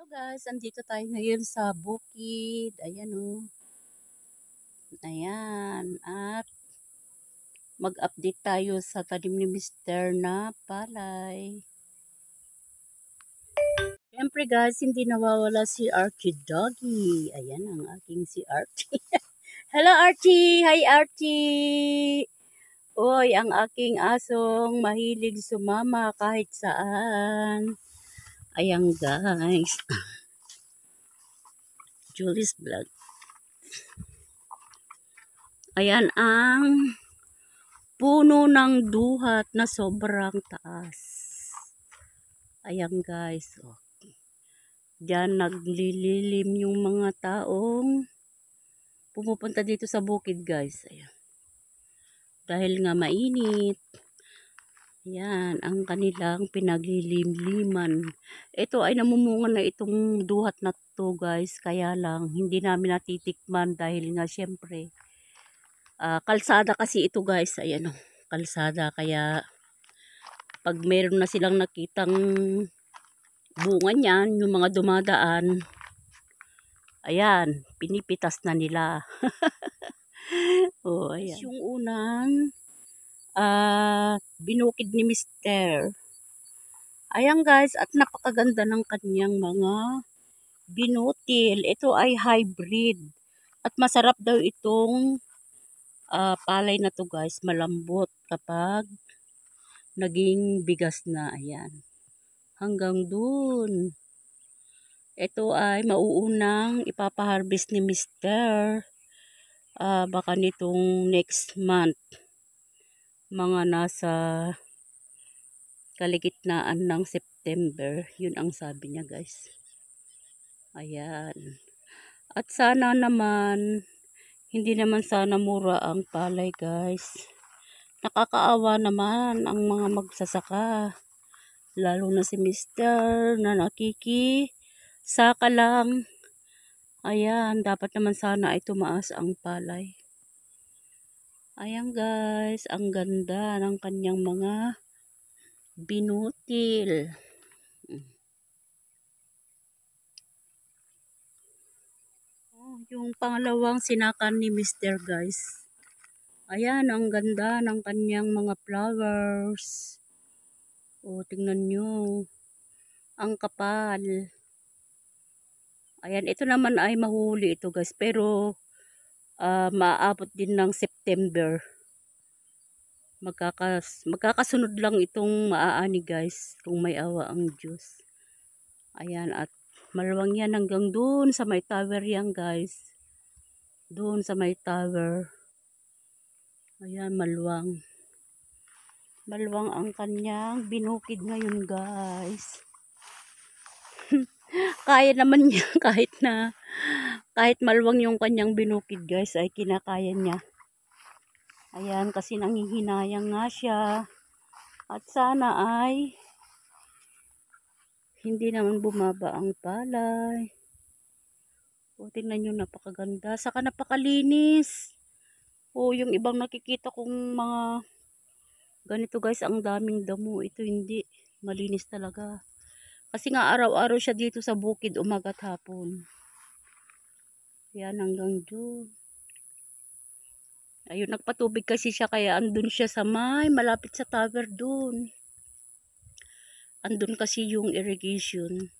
Hello guys, andito tayo ngayon sa bukid. Ayan o. Ayan. At mag-update tayo sa tanim ni Mr. na palay. Siyempre guys, hindi nawawala si Archie Doggy. Ayan ang aking si Archie. Hello Archie! Hi Archie! Oy, ang aking asong mahilig sumama kahit saan. Ayan guys. Julie's Vlog. Ayan ang puno ng duhat na sobrang taas. Ayan guys. Okay. Diyan naglililim yung mga taong pumupunta dito sa bukid guys. Ayan. Dahil nga mainit. Ayan ang kanilang pinaglilimliman. Ito ay namumunga na itong duhat na to guys. Kaya lang hindi namin natitikman dahil nga syempre kalsada kasi ito guys. Ayan o. Kalsada kaya pag meron na silang nakitang bunga niyan, yung mga dumadaan, ayan, pinipitas na nila. Oh, ayan. Yung unang binukid ni Mr. Ayan guys, at napakaganda ng kanyang mga binutil. Ito ay hybrid. At masarap daw itong palay na to guys, malambot kapag naging bigas na. Ayan. Hanggang dun. Ito ay mauunang ipapaharvest ni Mr. Baka nitong next month. Mga nasa kaligitnaan ng September. Yun ang sabi niya guys. Ayan. At sana naman, hindi naman sana mura ang palay guys. Nakakaawa naman ang mga magsasaka. Lalo na si Mr. na nakikisaka lang. Ayan, dapat naman sana ay tumaas ang palay. Ayan guys, ang ganda ng kanyang mga binutil. Yung pangalawang sinakan ni Mr. guys. Ayan, ang ganda ng kanyang mga flowers. O, tingnan nyo. Ang kapal. Ayan, ito naman ay mahuli ito guys. Pero, maaabot din ng September. Magkakasunod lang itong maaani guys. Kung may awa ang Diyos. Ayan, at maluwang yan hanggang doon sa may tower yan guys. Doon sa may tower. Ayan, maluwang. Maluwang ang kanyang binukid ngayon guys. Kaya naman niya kahit maluwang yung kanyang binukid guys ay kinakaya niya. Ayan, kasi nanghihinayang nga siya. At sana ay hindi naman bumaba ang palay. O, tingnan nyo, napakaganda. Saka napakalinis. O, yung ibang nakikita kong mga ganito guys, ang daming damo. Ito hindi. Malinis talaga. Kasi nga araw-araw siya dito sa bukid, umaga at hapon. Yan, hanggang doon. Ayun, nagpatubig kasi siya kaya andun siya sa malapit sa tower doon. Andun kasi yung irrigation.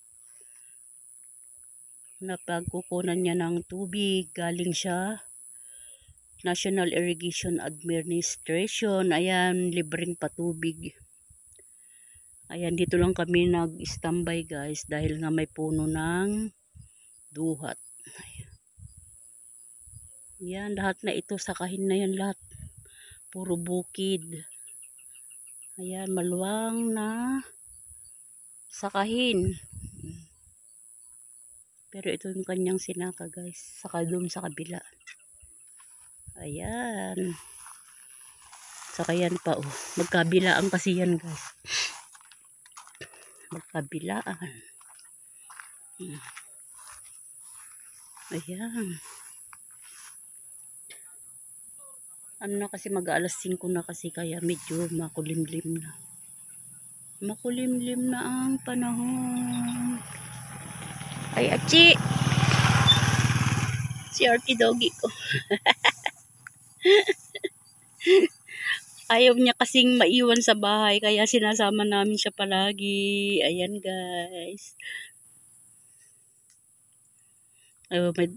Na pagkukunan niya ng tubig, galing siya National Irrigation Administration. Ayan, libreng patubig. Ayan, dito lang kami nag-standby guys dahil nga may puno ng duhat. Ayan, lahat na ito, sakahin na yan lahat. Puro bukid. Ayan, maluwang na sakahin. Pero ito yung kanyang sinaka guys. Saka doon sa kabila. Ayan. Saka yan pa oh. Magkabilaan kasi yan guys. Magkabilaan. Ayan. Ano na kasi mag-aalas 5 na kasi kaya medyo makulimlim na. Makulimlim na ang panahon. Ay, achi! Si Arky Doggy ko. Ayaw niya kasing maiwan sa bahay, kaya sinasama namin siya palagi. Ayan, guys.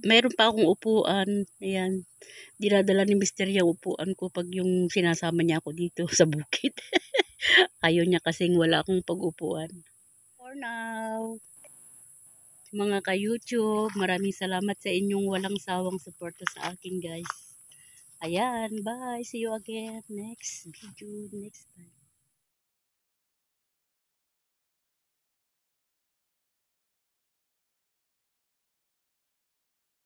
Mayroon pa akong upuan. Ayan. Dinadala ni Mister yung upuan ko pag yung sinasama niya ako dito sa bukid. Ayaw niya kasing wala akong pag-upuan. For now, mga ka-YouTube, maraming salamat sa inyong walang sawang suporta sa akin, guys. Ayan, bye. See you again next video, next time.